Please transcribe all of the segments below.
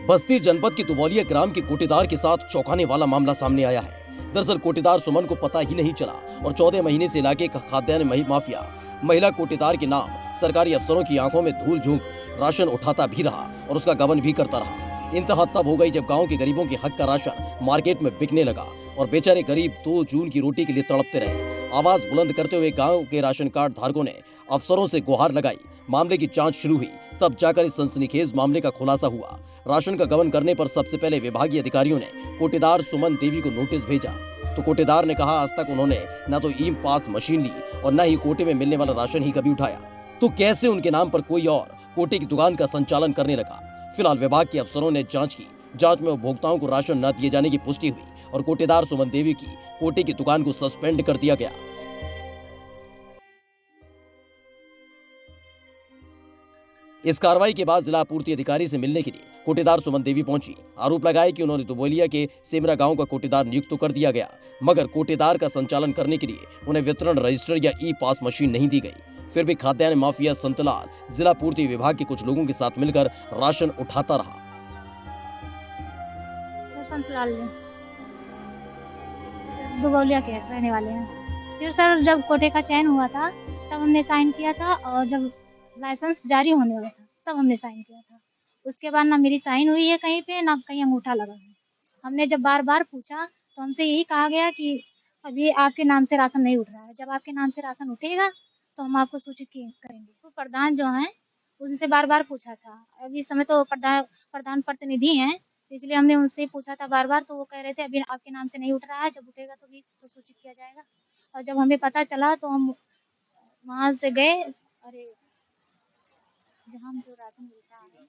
बस्ती जनपद की दुबौलिया ग्राम के कोटेदार के साथ चौंकाने वाला मामला सामने आया है। दरअसल कोटेदार सुमन को पता ही नहीं चला और 14 महीने से इलाके का खाद्यान्न माफिया महिला कोटेदार के नाम सरकारी अफसरों की आंखों में धूल झोंक राशन उठाता भी रहा और उसका गबन भी करता रहा। इंतहा तब हो गई जब गांव के गरीबों के हक का राशन मार्केट में बिकने लगा और बेचारे गरीब 2 जून की रोटी के लिए तड़पते रहे। आवाज बुलंद करते हुए गांव के राशन कार्ड धारकों ने अफसरों से गुहार लगाई। मामले की जांच शुरू हुई, तब जाकर इस सनसनीखेज मामले का खुलासा हुआ। राशन का गबन करने पर सबसे पहले विभागीय अधिकारियों ने कोटेदार सुमन देवी को नोटिस भेजा, तो कोटेदार ने कहा आज तक उन्होंने न तो ई पास मशीन ली और न ही कोटे में मिलने वाला राशन ही कभी उठाया, तो कैसे उनके नाम पर कोई और कोटे की दुकान का संचालन करने लगा। फिलहाल विभाग के अफसरों ने जांच की। जांच में उपभोक्ताओं को राशन न दिए जाने की पुष्टि हुई और कोटेदार सुमन देवी की कोटे की दुकान को सस्पेंड कर दिया गया। इस कार्रवाई के बाद जिला आपूर्ति अधिकारी से मिलने के लिए कोटेदार सुमन देवी पहुंची। आरोप लगाया कि उन्होंने दुबौलिया के सेमरा गांव का कोटेदार नियुक्त तो कर दिया गया, मगर कोटेदार का संचालन करने के लिए उन्हें वितरण रजिस्टर या ई पास मशीन नहीं दी गई। फिर भी खाद्यान्न माफिया संतलाल जिला पूर्ति विभाग के कुछ लोगों के साथ मिलकर राशन उठाता रहा। संतलाल दुबौलिया के रहने वाले हैं। फिर सर जब कोटे का चयन हुआ था तब हमने साइन किया था और जब लाइसेंस जारी होने वाला था तब हमने साइन किया था। उसके बाद ना मेरी साइन हुई है कहीं पे, ना कहीं अंगूठा लगा है। हमने जब बार बार पूछा तो हमसे यही कहा गया कि अभी आपके नाम से राशन नहीं उठ रहा है, जब आपके नाम से राशन उठेगा तो हम आपको सूचित करेंगे। तो प्रधान जो हैं उनसे बार बार पूछा था। अभी इस समय तो प्रधान प्रतिनिधि हैं, इसलिए हमने उनसे पूछा था बार बार, तो वो कह रहे थे अभी आपके नाम से नहीं उठ रहा है, जब उठेगा तो भी तो सूचित किया जाएगा। और जब हमें पता चला तो हम वहाँ से गए, अरे जहाँ जो राशन मिलता है,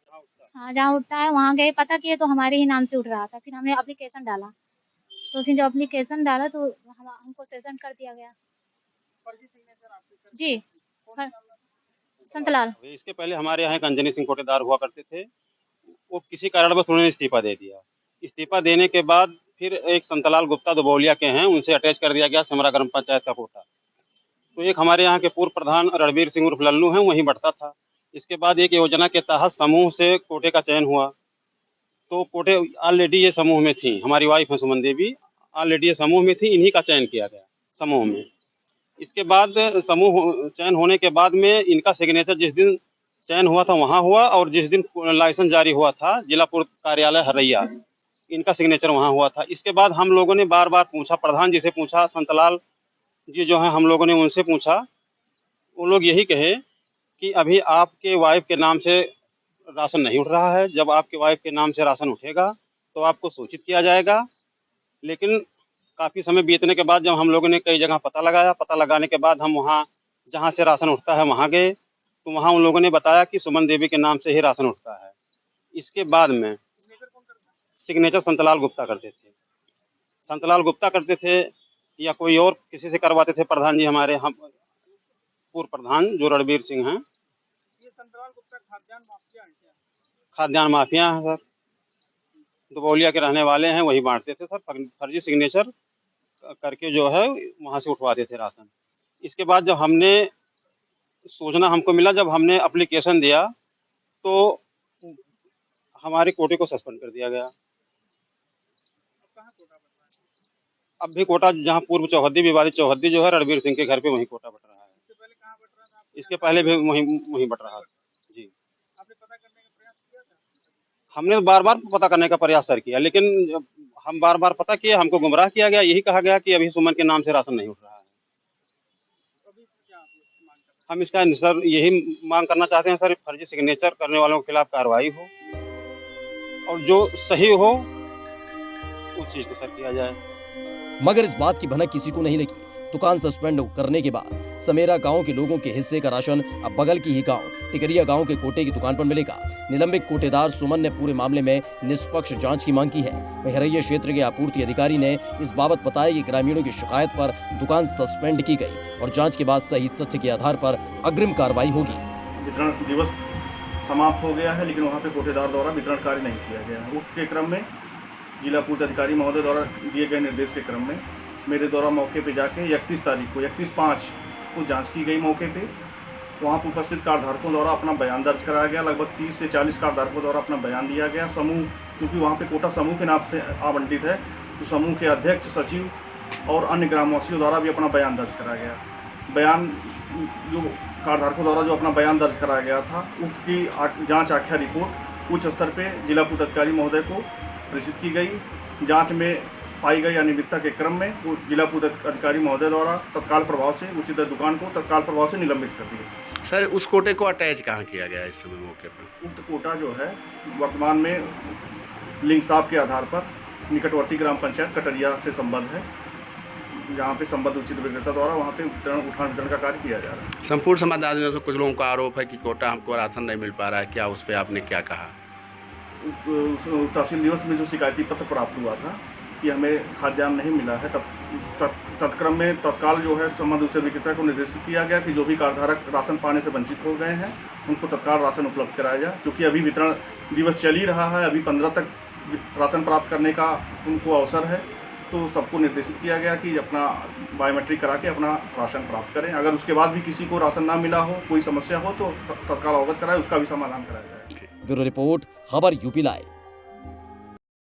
हाँ जहाँ उठता है वहाँ गए, पता किए तो हमारे ही नाम से उठ रहा था। फिर हमने एप्लीकेशन डाला, तो फिर जब एप्लीकेशन डाला तो हमको सस्पेंड कर दिया गया। जी संतलाल। इसके पहले हमारे यहाँ अंजनी सिंह कोटेदार हुआ करते थे, वो किसी कारणवश उन्होंने इस्तीफा दे दिया। इस्तीफा देने के बाद फिर एक संतलाल गुप्ता दुबौलिया के हैं, उनसे अटैच कर दिया गया सेमरा ग्राम पंचायत का कोटा। तो एक हमारे यहाँ के पूर्व प्रधान रणबीर सिंह उर्फ लल्लू हैं, वहीं बढ़ता था। इसके बाद एक योजना के तहत समूह से कोटे का चयन हुआ, तो कोटे ऑलरेडी ये समूह में थी, हमारी वाइफ है सुमन देवी, ऑलरेडी ये समूह में थी, इन्हीं का चयन किया गया समूह में। इसके बाद समूह चयन होने के बाद में इनका सिग्नेचर जिस दिन चयन हुआ था वहाँ हुआ, और जिस दिन लाइसेंस जारी हुआ था जिला पूर्व कार्यालय हरैया, इनका सिग्नेचर वहाँ हुआ था। इसके बाद हम लोगों ने बार बार पूछा, प्रधान जी से पूछा, संतलाल जी जो है हम लोगों ने उनसे पूछा, वो लोग यही कहे कि अभी आपके वाइफ के नाम से राशन नहीं उठ रहा है, जब आपके वाइफ के नाम से राशन उठेगा तो आपको सूचित किया जाएगा। लेकिन काफ़ी समय बीतने के बाद जब हम लोगों ने कई जगह पता लगाया, पता लगाने के बाद हम वहाँ जहाँ से राशन उठता है वहाँ गए, तो वहाँ उन लोगों ने बताया कि सुमन देवी के नाम से ही राशन उठता है। इसके बाद में सिग्नेचर संतलाल गुप्ता करते थे, संतलाल गुप्ता करते थे या कोई और किसी से करवाते थे प्रधान जी हमारे, हम पूर्व प्रधान जो रणबीर सिंह हैं। ये संतलाल गुप्ता खाद्यान्न माफिया है क्या? खाद्यान्न माफिया हैं सर, दुबौलिया के रहने वाले हैं, वही बांटते थे सर, फर्जी सिग्नेचर करके जो है वहाँ से उठवाते थे राशन। इसके बाद जब हमने सूचना हमको मिला, जब हमने एप्लीकेशन दिया तो हमारे कोटे को सस्पेंड कर दिया गया। अब भी कोटा जहाँ पूर्व चौहद्दी विवादित चौहद्दी जो है रणबीर सिंह के घर पे वहीं कोटा बट रहा है। इसके पहले भी वहीं बट रहा जी। आपने पता करने का प्रयास किया था? हमने बार बार पता करने का प्रयास सर किया, लेकिन हम बार बार पता किए, हमको गुमराह किया गया, यही कहा गया कि अभी सुमन के नाम से राशन नहीं उठ रहा है। हम इसका सर यही मांग करना चाहते हैं सर, फर्जी सिग्नेचर करने वालों के खिलाफ कार्रवाई हो और जो सही हो उस चीज को सर किया जाए। मगर इस बात की भनक किसी को नहीं लगी। दुकान सस्पेंड करने के बाद समेरा गांव के लोगों के हिस्से का राशन अब बगल की ही गांव टिकरिया गांव के कोटे की दुकान पर मिलेगा। निलंबित कोटेदार सुमन ने पूरे मामले में निष्पक्ष जांच की मांग की है। हरैया क्षेत्र के आपूर्ति अधिकारी ने इस बाबत बताया कि ग्रामीणों की शिकायत पर दुकान सस्पेंड की गई और जांच के बाद सही तथ्य के आधार पर अग्रिम कार्रवाई होगी। वितरण दिवस समाप्त हो गया है, लेकिन वहाँ पे कोटेदार द्वारा वितरण कार्य नहीं किया गया है। उसके क्रम में जिला पूर्ति अधिकारी महोदय द्वारा दिए गए निर्देश के क्रम में मेरे द्वारा मौके पे जाके 31 तारीख को 31/5 को जांच की गई मौके पे। वहाँ पर उपस्थित कार्डधारकों द्वारा अपना बयान दर्ज कराया गया। लगभग 30 से 40 कार्डधारकों द्वारा अपना बयान दिया गया। समूह क्योंकि वहाँ पे कोटा समूह के नाम से आवंटित है। तो समूह के अध्यक्ष, सचिव और अन्य ग्रामवासियों द्वारा भी अपना बयान दर्ज कराया गया। बयान जो कार्डधारकों द्वारा जो अपना बयान दर्ज कराया गया था, उसकी जांच आख्या रिपोर्ट उच्च स्तर पे जिला पूर्त अधिकारी महोदय को प्रेषित की गई। जांच में पाई गई अनियमितता के क्रम में वो जिला पूर्त अधिकारी महोदय द्वारा तत्काल प्रभाव से उचित दुकान को तत्काल प्रभाव से निलंबित कर दिया। सर, उस कोटे को अटैच कहाँ किया गया है इस समय मौके पर? उक्त कोटा जो है वर्तमान में लिंक साहब के आधार पर निकटवर्ती ग्राम पंचायत कटरिया से संबद्ध है, जहाँ पे संबद्ध उचित विक्रेता द्वारा वहाँ पे उठान वितरण का कार्य किया जा रहा है। संपूर्ण समाजदारों से कुछ लोगों का आरोप है कि कोटा हमको राशन नहीं मिल पा रहा है, क्या उस पर आपने क्या कहा? तहसील दिवस में जो शिकायती पत्र प्राप्त हुआ था कि हमें खाद्यान्न नहीं मिला है, तत्क्रम में तत्काल जो है संबंधित उचित विक्रेता को निर्देशित किया गया कि जो भी कार्डधारक राशन पाने से वंचित हो गए हैं उनको तत्काल राशन उपलब्ध कराया जाए। क्योंकि अभी वितरण दिवस चल ही रहा है, अभी 15 तक राशन प्राप्त करने का उनको अवसर है, तो सबको निर्देशित किया गया कि अपना बायोमेट्रिक करा के अपना राशन प्राप्त करें। अगर उसके बाद भी किसी को राशन ना मिला हो, कोई समस्या हो, तो तत्काल अवगत कराए, उसका भी समाधान कराया जाए। ब्यूरो रिपोर्ट, खबर यूपी लाइव।